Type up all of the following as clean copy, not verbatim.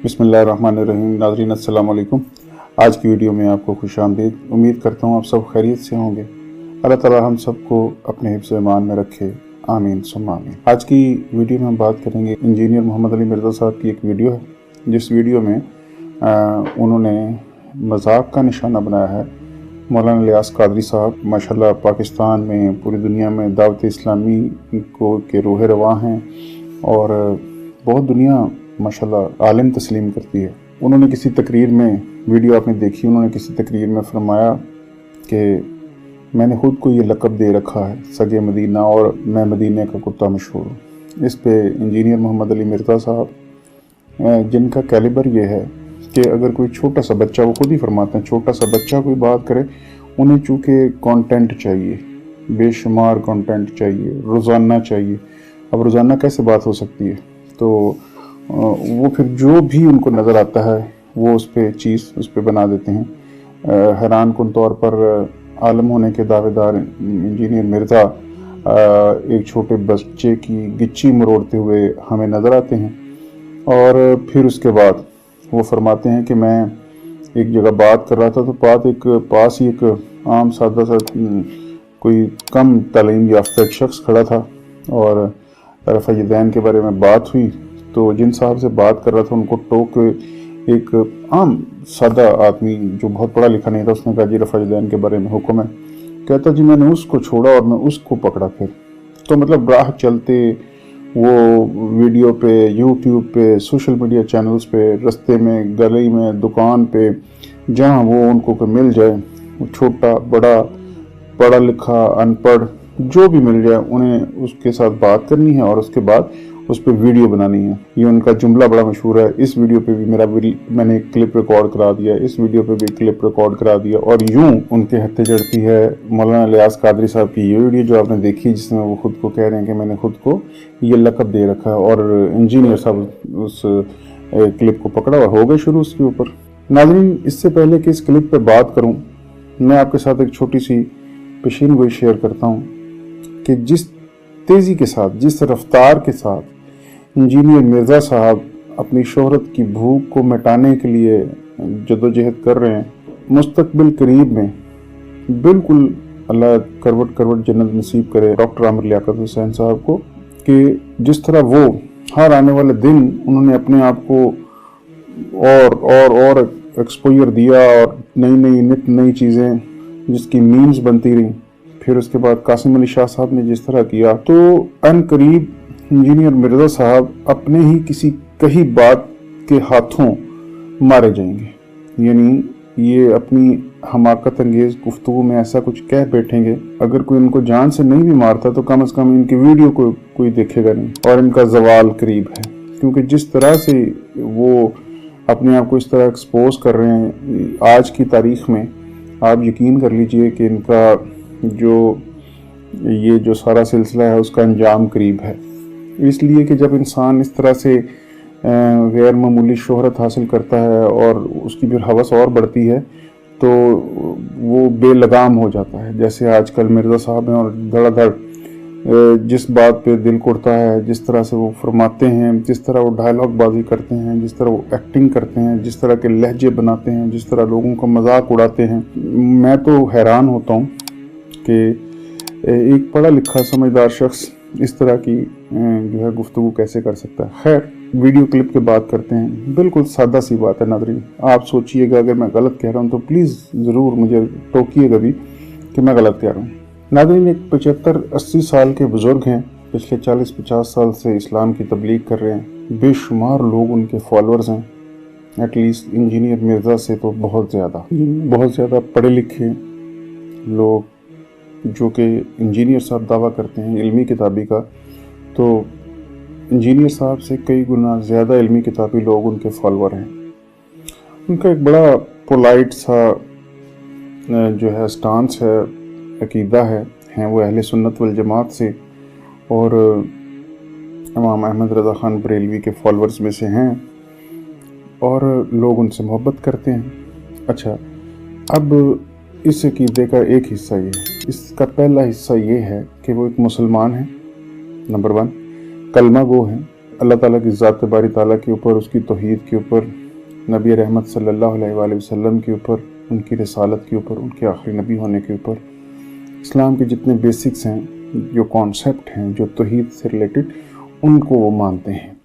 बिस्मिल्लाहिर्रहमानिर्रहीम। नाज़रीन अस्सलाम वालेकुम। आज की वीडियो में आपको खुशामदीद। उम्मीद करता हूँ आप सब खैरियत से होंगे। अल्लाह ताला हम सबको अपने हिफ्ज़ ईमान में रखे, आमीन सुम्मा आमीन। आज की वीडियो में हम बात करेंगे इंजीनियर मोहम्मद अली मिर्ज़ा साहब की एक वीडियो है, जिस वीडियो में उन्होंने मजाक का निशाना बनाया है मौलाना इलियास कादरी साहब। माशाल्लाह पाकिस्तान में, पूरी दुनिया में दावत इस्लामी को के रूह रवां हैं और बहुत दुनिया माशाल्लाह आलिम तस्लीम करती है। उन्होंने किसी तकरीर में, वीडियो आपने देखी, उन्होंने किसी तकरीर में फरमाया कि मैंने ख़ुद को ये लक़ब दे रखा है सगे मदीना और मैं मदीने का कुत्ता मशहूर हूँ। इस पे इंजीनियर मोहम्मद अली मिर्ज़ा साहब, जिनका कैलिबर ये है कि अगर कोई छोटा सा बच्चा, वो खुद ही फरमाते हैं, छोटा सा बच्चा कोई बात करे, उन्हें चूँकि कंटेंट चाहिए, बेशुमार कंटेंट चाहिए, रोज़ाना चाहिए। अब रोज़ाना कैसे बात हो सकती है? तो वो फिर जो भी उनको नज़र आता है वो उस पर बना देते हैं। हैरान कुन तौर पर आलम होने के दावेदार इंजीनियर मिर्ज़ा एक छोटे बच्चे की गिच्ची मरोड़ते हुए हमें नज़र आते हैं और फिर उसके बाद वो फरमाते हैं कि मैं एक जगह बात कर रहा था तो पास ही एक आम सादा सा कोई कम तालीम याफ्ता एक शख्स खड़ा था और रफ़ायदैन के बारे में बात हुई। तो जिन साहब से बात कर रहा था उनको टोक के एक आम सादा आदमी जो बहुत पढ़ा लिखा नहीं था, उसने कहा जी रफ़ायदैन के बारे में हुक्म है। कहता जी मैंने उसको छोड़ा और मैं उसको पकड़ा। फिर तो मतलब राह चलते वो वीडियो पे, यूट्यूब पे, सोशल मीडिया चैनल्स पे, रास्ते में, गली में, दुकान पे, जहाँ वो उनको मिल जाए, छोटा बड़ा, पढ़ा लिखा, अनपढ़, जो भी मिल जाए, उन्हें उसके साथ बात करनी है और उसके बाद उस पर वीडियो बनानी है। ये उनका जुमला बड़ा मशहूर है। इस वीडियो पे भी मैंने क्लिप रिकॉर्ड करा दिया, इस वीडियो पे भी क्लिप रिकॉर्ड करा दिया और यूं उनके हत्थे चढ़ती है मौलाना इलियास कादरी साहब की ये वीडियो जो आपने देखी, जिसमें वो खुद को कह रहे हैं कि मैंने खुद को ये लक़ब दे रखा है और इंजीनियर साहब उस क्लिप को पकड़ा और हो गए शुरू उसके ऊपर। नाज़रीन, इससे पहले कि इस क्लिप पर बात करूँ, मैं आपके साथ एक छोटी सी पेशीन गोई शेयर करता हूँ कि जिस तेज़ी के साथ, जिस रफ्तार के साथ इंजीनियर मिर्ज़ा साहब अपनी शोहरत की भूख को मिटाने के लिए जदोजहद कर रहे हैं, मुस्तकबिल करीब में बिल्कुल अल्लाह करवट करवट जन्नत नसीब करे डॉक्टर आमिर लियाकत हुसैन साहब को, कि जिस तरह वो हर आने वाले दिन उन्होंने अपने आप को और एक्सपोजर दिया और नई चीज़ें जिसकी मीम्स बनती रही। फिर उसके बाद कासिम अली शाह साहब ने जिस तरह किया, तो अन करीब इंजीनियर मिर्ज़ा साहब अपने ही किसी कही बात के हाथों मारे जाएंगे। यानी ये अपनी हमाकत अंगेज़ गुफ्तगू में ऐसा कुछ कह बैठेंगे, अगर कोई इनको जान से नहीं भी मारता तो कम से कम इनकी वीडियो को कोई देखेगा नहीं और इनका जवाल करीब है। क्योंकि जिस तरह से वो अपने आप को इस तरह एक्सपोज कर रहे हैं आज की तारीख में, आप यकीन कर लीजिए कि इनका जो सारा सिलसिला है उसका अंजाम करीब है। इसलिए कि जब इंसान इस तरह से गैर मामूली शोहरत हासिल करता है और उसकी फिर हवस और बढ़ती है तो वो बेलगाम हो जाता है। जैसे आजकल मिर्ज़ा साहब हैं और धड़ाधड़ जिस बात पे दिल करता है, जिस तरह से वो फरमाते हैं, जिस तरह वो डायलॉग बाजी करते हैं, जिस तरह वो एक्टिंग करते हैं, जिस तरह के लहजे बनाते हैं, जिस तरह लोगों का मजाक उड़ाते हैं, मैं तो हैरान होता हूँ कि एक पढ़ा लिखा समझदार शख्स इस तरह की जो है गुफ्तगू कैसे कर सकता है। खैर, वीडियो क्लिप की बात करते हैं। बिल्कुल सादा सी बात है नाज़रीन, आप सोचिएगा अगर मैं गलत कह रहा हूँ तो प्लीज़ ज़रूर मुझे टोकिएगा भी कि मैं गलत कह रहा हूँ। नाज़रीन, एक 75-80 साल के बुज़ुर्ग हैं, पिछले 40-50 साल से इस्लाम की तबलीग कर रहे हैं, बेशुमार लोग उनके फॉलोअर्स हैं, एटलीस्ट इंजीनियर मिर्ज़ा से तो बहुत ज़्यादा पढ़े लिखे लोग जो कि इंजीनियर साहब दावा करते हैं इल्मी किताबी का, तो इंजीनियर साहब से कई गुना ज़्यादा इल्मी किताबी लोग उनके फॉलोअर हैं। उनका एक बड़ा पोलाइट सा जो है स्टांस है, अकीदा है वो अहले सुन्नत वल जमात से और इमाम अहमद रज़ा ख़ान बरेलवी के फॉलोअर्स में से हैं और लोग उनसे मोहब्बत करते हैं। अच्छा, अब इस अकीदे का एक हिस्सा ये है, इसका पहला हिस्सा ये है कि वो एक मुसलमान है, नंबर 1, कलमा गो है, اللہ ताला की ज़ात बारी ताला के ऊपर, उसकी तौहीद के ऊपर, नबी रहमत सल्लल्लाहु अलैहि वसल्लम के ऊपर, उनकी रिसालत के ऊपर, उनके आखिरी नबी होने के ऊपर, इस्लाम के जितने बेसिक्स हैं, जो कॉन्सेप्ट हैं, जो तौहीद से रिलेटेड, उनको वो मानते हैं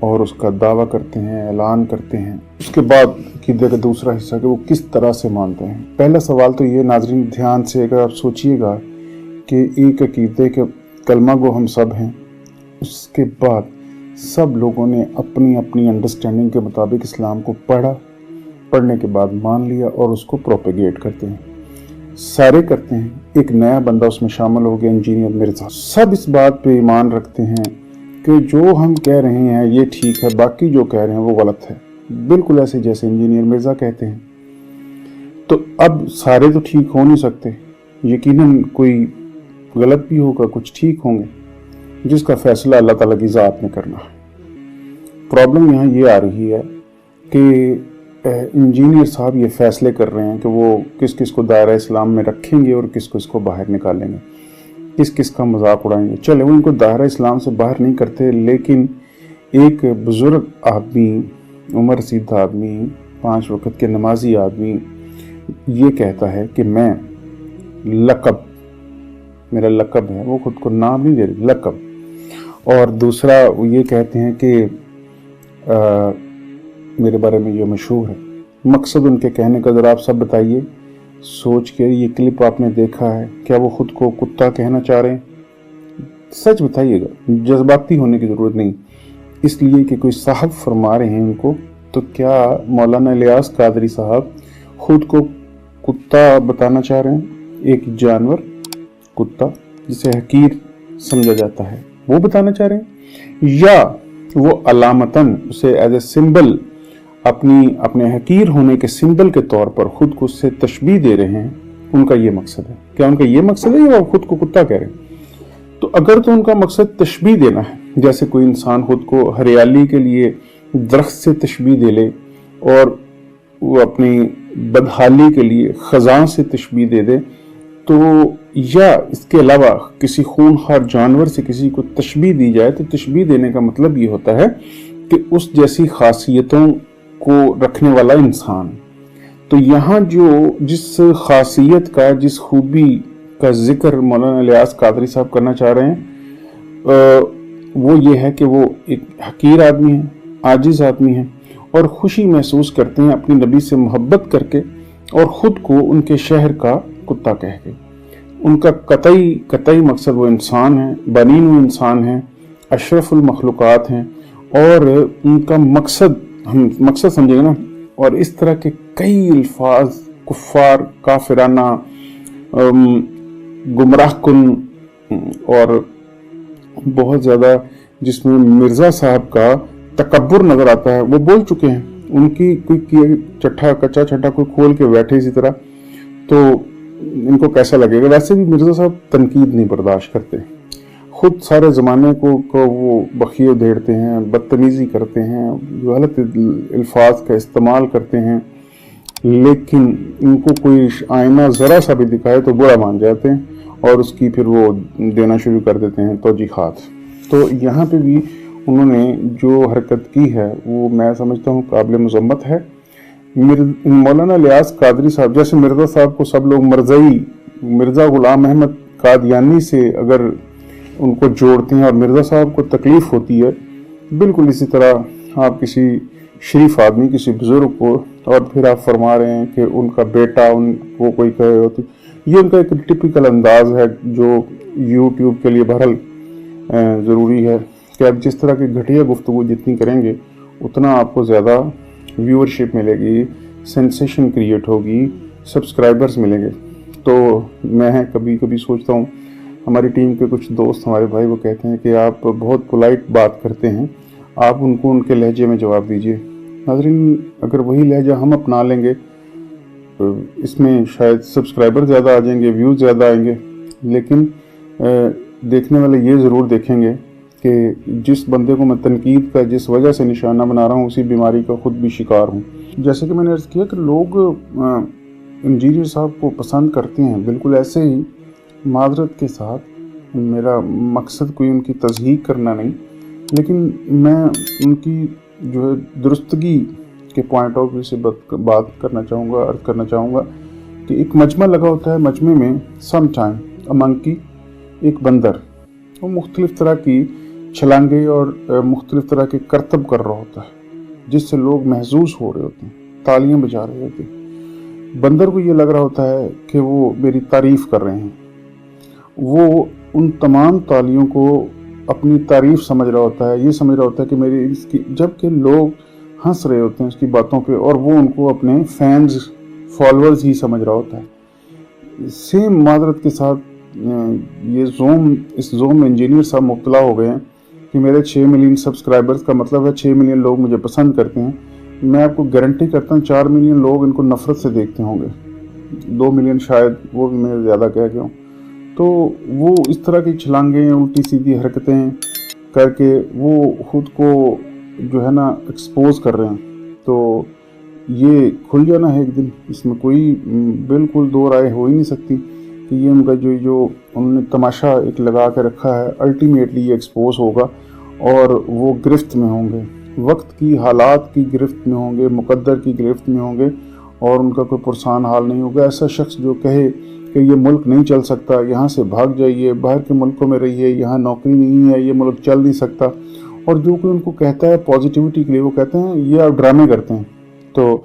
और उसका दावा करते हैं, ऐलान करते हैं। उसके बाद अक़ीदे का दूसरा हिस्सा कि वो किस तरह से मानते हैं। पहला सवाल तो ये नाज़रीन ध्यान से अगर आप सोचिएगा कि एक अक़ीदे के कलमा गो हम सब हैं, उसके बाद सब लोगों ने अपनी अपनी अंडरस्टैंडिंग के मुताबिक इस्लाम को पढ़ने के बाद मान लिया और उसको प्रोपेगेट करते हैं, सारे करते हैं। एक नया बंदा उसमें शामिल हो गया, इंजीनियर मिर्ज़ा, सब इस बात पे ईमान रखते हैं कि जो हम कह रहे हैं ये ठीक है, बाकी जो कह रहे हैं वो गलत है, बिल्कुल ऐसे जैसे इंजीनियर मिर्ज़ा कहते हैं। तो अब सारे तो ठीक हो नहीं सकते, यकीनन कोई गलत भी होगा, कुछ ठीक होंगे, जिसका फैसला अल्लाह ताला की ज़ात ने करना है। प्रॉब्लम यहाँ ये आ रही है कि इंजीनियर साहब ये फैसले कर रहे हैं कि वो किस किस को दायरा इस्लाम में रखेंगे और किस किस को बाहर निकालेंगे, किस किस का मजाक उड़ाएंगे। चले वो इनको दायरा इस्लाम से बाहर नहीं करते, लेकिन एक बुज़ुर्ग आदमी, उम्र रसीद आदमी, 5 वक्त के नमाजी आदमी ये कहता है कि मैं लक़ब, मेरा लक़ब है, वो खुद को नाम नहीं दे रही, लक़ब। और दूसरा वो ये कहते हैं कि मेरे बारे में ये मशहूर है। मकसद उनके कहने का ज़रा आप सब बताइए, सोच के। ये क्लिप आपने देखा है, क्या वो खुद को कुत्ता कहना चाह रहे हैं? सच बताइएगा, जज्बाती होने की ज़रूरत नहीं, इसलिए कि कोई साहब फरमा रहे हैं उनको। तो क्या मौलाना इलियास कादरी साहब खुद को कुत्ता बताना चाह रहे हैं? एक जानवर, कुत्ता जिसे हकीर समझा जाता है, वो बताना चाह रहे हैं, या वो अलामतन उसे एज ए सिंबल, अपने हकीर होने के सिंबल के तौर पर खुद को उससे तशबीह दे रहे हैं? उनका ये मकसद है। क्या उनका ये मकसद है या वो खुद को कुत्ता कह रहे हैं? तो अगर तो उनका मकसद तशबीह देना है, जैसे कोई इंसान खुद को हरियाली के लिए दरख्त से तशबीह दे ले और वो अपनी बदहाली के लिए खज़ां से तशबीह दे दे, तो या इसके अलावा किसी खूनखार जानवर से किसी को तशबीह दी जाए, तो तशबीह देने का मतलब ये होता है कि उस जैसी खासियतों को रखने वाला इंसान। तो यहाँ जो जिस खासियत का, जिस खूबी का जिक्र मौलाना इलियास कादरी साहब करना चाह रहे हैं, वो ये है कि वो एक हकीर आदमी है, आजिज आदमी है, और खुशी महसूस करते हैं अपनी नबी से मोहब्बत करके और ख़ुद को उनके शहर का कुत्ता कह के। उनका कतई मकसद वो इंसान है, बनीन वो इंसान है, अशरफुल मखलूक़ात हैं, और उनका मकसद हम मकसद समझेंगे ना। और इस तरह के कई अल्फाज कुफ़ार, काफिराना, गुमराह कुन और बहुत ज़्यादा जिसमें मिर्ज़ा साहब का तकब्बुर नज़र आता है, वो बोल चुके हैं। उनकी कोई कच्चा छट्टा कोई खोल के बैठे इसी तरह, तो इनको कैसा लगेगा? वैसे भी मिर्ज़ा साहब तनकीद नहीं बर्दाश्त करते, खुद सारे ज़माने को वो बखिए उधेड़ते हैं, बदतमीज़ी करते हैं, गलत अल्फाज का इस्तेमाल करते हैं, लेकिन इनको कोई आईना ज़रा सा भी दिखाए तो बुरा मान जाते हैं और उसकी फिर वो देना शुरू कर देते हैं तौजीहात। तो यहाँ पे भी उन्होंने जो हरकत की है वो मैं समझता हूँ काबिल मज़म्मत है। मौलाना इलियास कादरी साहब जैसे मिर्ज़ा साहब को सब लोग मिर्ज़ा गुलाम अहमद कादियानी से अगर उनको जोड़ते हैं और मिर्ज़ा साहब को तकलीफ़ होती है, बिल्कुल इसी तरह आप किसी शरीफ आदमी, किसी बुज़ुर्ग को, और फिर आप फरमा रहे हैं कि उनका बेटा उनको कोई कहे हो, तो ये उनका एक टिपिकल अंदाज़ है जो यूट्यूब के लिए बहरहाल ज़रूरी है कि आप जिस तरह की घटिया गुफ्तगू जितनी करेंगे उतना आपको ज़्यादा व्यूअरशिप मिलेगी, सेंसेशन क्रिएट होगी, सब्सक्राइबर्स मिलेंगे। तो मैं कभी कभी सोचता हूँ, हमारी टीम के कुछ दोस्त, हमारे भाई, वो कहते हैं कि आप बहुत पोलाइट बात करते हैं, आप उनको उनके लहजे में जवाब दीजिए। नाज़रीन, अगर वही लहजा हम अपना लेंगे तो इसमें शायद सब्सक्राइबर ज़्यादा आ जाएंगे, व्यूज़ ज़्यादा आएंगे, लेकिन देखने वाले ये ज़रूर देखेंगे कि जिस बंदे को मैं तनकीद का जिस वजह से निशाना बना रहा हूँ उसी बीमारी का ख़ुद भी शिकार हूँ। जैसे कि मैंने अर्ज़ किया कि लोग इंजीनियर साहब को पसंद करते हैं, बिल्कुल ऐसे ही माजरत के साथ, मेरा मकसद कोई उनकी तज़हीक करना नहीं, لیکن میں ان کی جو ہے درستگی کے پوائنٹ آف ویو سے بات کرنا چاہوں گا، عرض کرنا چاہوں گا کہ ایک مجمع لگا ہوتا ہے، مجمع میں سم ٹائم اے منکی، ایک بندر، وہ مختلف طرح کی چھلانگیں اور مختلف طرح کے کرتب کر رہا ہوتا ہے، جس سے لوگ محظوظ ہو رہے ہوتے ہیں، تالیاں بجا رہے ہوتے ہیں۔ بندر کو یہ لگ رہا ہوتا ہے کہ وہ میری تعریف کر رہے ہیں، وہ ان تمام تالیوں کو اپنی تعریف سمجھ رہا ہوتا ہے، یہ سمجھ رہا ہوتا ہے کہ میری اس کی، جبکہ لوگ ہنس رہے ہوتے ہیں اس کی باتوں پہ اور وہ ان کو اپنے فینز، فالورز ہی سمجھ رہا ہوتا ہے۔ سیم معذرت کے ساتھ یہ اس زوم میں انجینئر صاحب مبتلا ہو گئے ہیں کہ میرے 6 ملین سبسکرائبرز کا مطلب ہے 6 ملین لوگ مجھے پسند کرتے ہیں۔ میں آپ کو گارنٹی کرتا ہوں 4 ملین لوگ ان کو نفرت سے دیکھتے ہوں گے، 2 ملین شاید، وہ بھی میں زیادہ کہہ گیا ہوں۔ تو وہ اس طرح کی چھلانگیں، الٹی سیدھی حرکتیں کر کے وہ خود کو جو ہے نا ایکسپوز کر رہے ہیں، تو یہ کھل جانا ہے ایک دن، اس میں کوئی بالکل دو رائے ہو ہی نہیں سکتی کہ یہ ان کا جو انہوں نے تماشا ایک لگا کے رکھا ہے، الٹیمیٹلی یہ ایکسپوز ہوگا اور وہ گرفت میں ہوں گے، وقت کی، حالات کی گرفت میں ہوں گے، مقدر کی گرفت میں ہوں گے اور ان کا کوئی پرسان حال نہیں ہوگا۔ ایسا شخص جو کہے کہ یہ ملک نہیں چل سکتا، یہاں سے بھاگ جائیے، باہر کے ملکوں میں رہیے، یہاں نوکری نہیں ہے، یہ ملک چل نہیں سکتا، اور جو کوئی ان کو کہتا ہے پازیٹیوٹی کے لیے، وہ کہتے ہیں یہ آپ ڈرامے کرتے ہیں۔ تو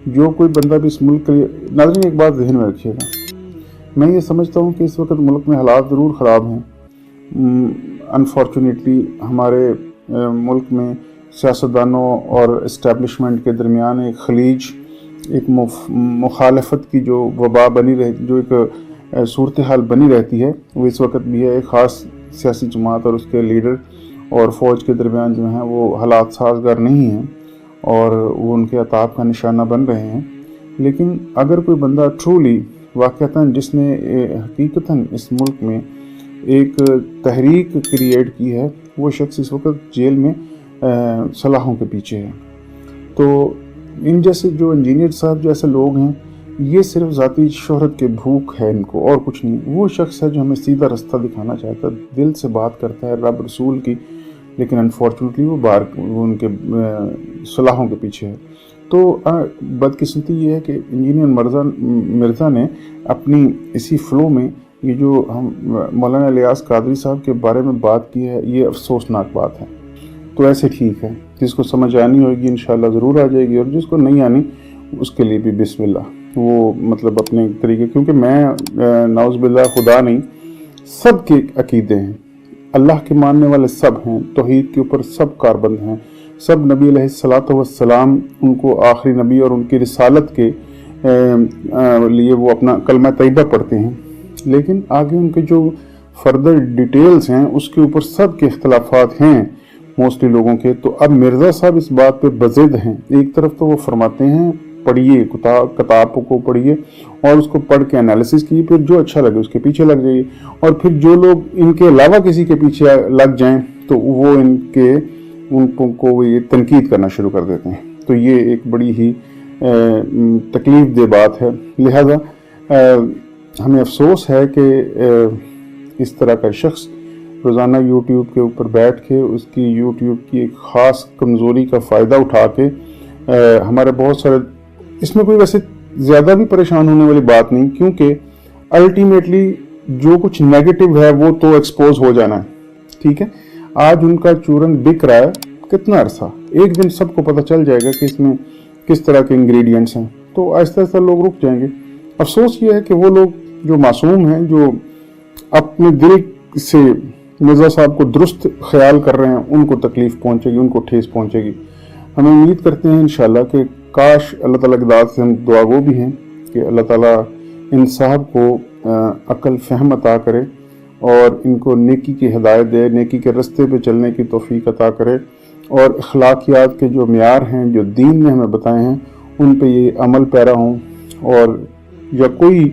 جو کوئی بندہ بھی اس ملک کے لیے، ناظرین ایک بات ذہن میں رکھیے گا، میں یہ سمجھتا ہوں کہ اس وقت ملک میں حالات ضرور خراب ہیں، انفارچونیٹلی ہمارے ملک میں سیاستدانوں اور اسٹیبلشمنٹ کے درمیان ایک خلیج، ایک مخالفت کی جو وبا بنی رہتی، جو ایک صورتحال بنی رہتی ہے، وہ اس وقت بھی ہے۔ ایک خاص سیاسی جماعت اور اس کے لیڈر اور فوج کے درمیان جو ہیں وہ حالات سازگار نہیں ہیں اور وہ ان کے عتاب کا نشانہ بن رہے ہیں۔ لیکن اگر کوئی بندہ ٹرولی واقعتاً جس نے حقیقتاً اس ملک میں ایک تحریک کریٹ کی ہے، وہ شخص اس وقت جیل میں سلاخوں کے پیچھے ہے۔ تو ان جیسے جو انجینئر صاحب جیسے لوگ ہیں، یہ صرف ذاتی شہرت کے بھوک ہے ان کو، اور کچھ نہیں۔ وہ شخص ہے جو ہمیں سیدھا رستہ دکھانا چاہتا ہے، دل سے بات کرتا ہے رب رسول کی، لیکن انفارچونیٹلی وہ ان کے سلاخوں کے پیچھے ہے۔ تو بدقسمتی یہ ہے کہ انجینئر مرزا نے اپنی اسی فلو میں یہ جو ہم مولانا الیاس قادری صاحب کے بارے میں بات کی ہے، یہ افسوسناک بات ہے۔ تو ایسے ٹھیک ہے، جس کو سمجھ آنی ہوگی انشاءاللہ ضرور آ جائے گی، اور جس کو نہیں آنی اس کے لیے بھی بسم اللہ، وہ مطلب اپنے طریقے، کیونکہ میں نعوذ باللہ خدا نہیں، سب کے عقیدے ہیں، اللہ کے ماننے والے سب ہیں، توحید کے اوپر سب کاربند ہیں، سب نبی علیہ الصلاۃ والسلام ان کو آخری نبی اور ان کی رسالت کے لیے وہ اپنا کلمہ طیبہ پڑھتے ہیں، لیکن آگے ان کے جو فردر ڈیٹیلز ہیں اس کے اوپر سب کے اختلافات ہیں موسٹلی لوگوں کے۔ تو اب مرزا صاحب اس بات پہ بضد ہیں، ایک طرف تو وہ فرماتے ہیں پڑھیے کتاب کو پڑھیے اور اس کو پڑھ کے انالیسس کیجیے، پھر جو اچھا لگے اس کے پیچھے لگ جائیے، اور پھر جو لوگ ان کے علاوہ کسی کے پیچھے لگ جائیں تو وہ ان کو یہ تنقید کرنا شروع کر دیتے ہیں۔ تو یہ ایک بڑی ہی تکلیف دہ بات ہے، لہذا ہمیں افسوس ہے کہ اس طرح کا شخص روزانہ یوٹیوب کے اوپر بیٹھ کے اس کی یوٹیوب کی ایک خاص کمزوری کا فائدہ اٹھا کے ہمارے بہت سارے، اس میں کوئی ویسے زیادہ بھی پریشان ہونے والی بات نہیں، کیونکہ الٹیمیٹلی جو کچھ نیگیٹو ہے وہ تو ایکسپوز ہو جانا ہے، ٹھیک ہے۔ آج ان کا چورن بک رہا ہے کتنا عرصہ، ایک دن سب کو پتہ چل جائے گا کہ اس میں کس طرح کے انگریڈینٹس ہیں، تو آہستہ آہستہ لوگ رک جائیں گے۔ افسوس یہ ہے کہ وہ لوگ جو معصوم ہیں، جو اپنے دل سے مرزا صاحب کو درست خیال کر رہے ہیں، ان کو تکلیف پہنچے گی، ان کو ٹھیس پہنچے گی۔ ہمیں امید کرتے ہیں انشاءاللہ کہ کاش اللہ تعالیٰ کی داد سے ہم دعا گو بھی ہیں کہ اللہ تعالیٰ ان صاحب کو عقل فہم عطا کرے اور ان کو نیکی کی ہدایت دے، نیکی کے رستے پہ چلنے کی توفیق عطا کرے، اور اخلاقیات کے جو معیار ہیں جو دین نے ہمیں بتائے ہیں ان پہ یہ عمل پیرا ہوں، اور یا کوئی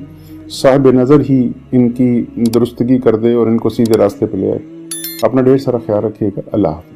صاحب نظر ہی ان کی درستگی کر دے اور ان کو سیدھے راستے پہ لے آئے۔ اپنا ڈھیر سارا خیال رکھیے گا۔ اللہ حافظ۔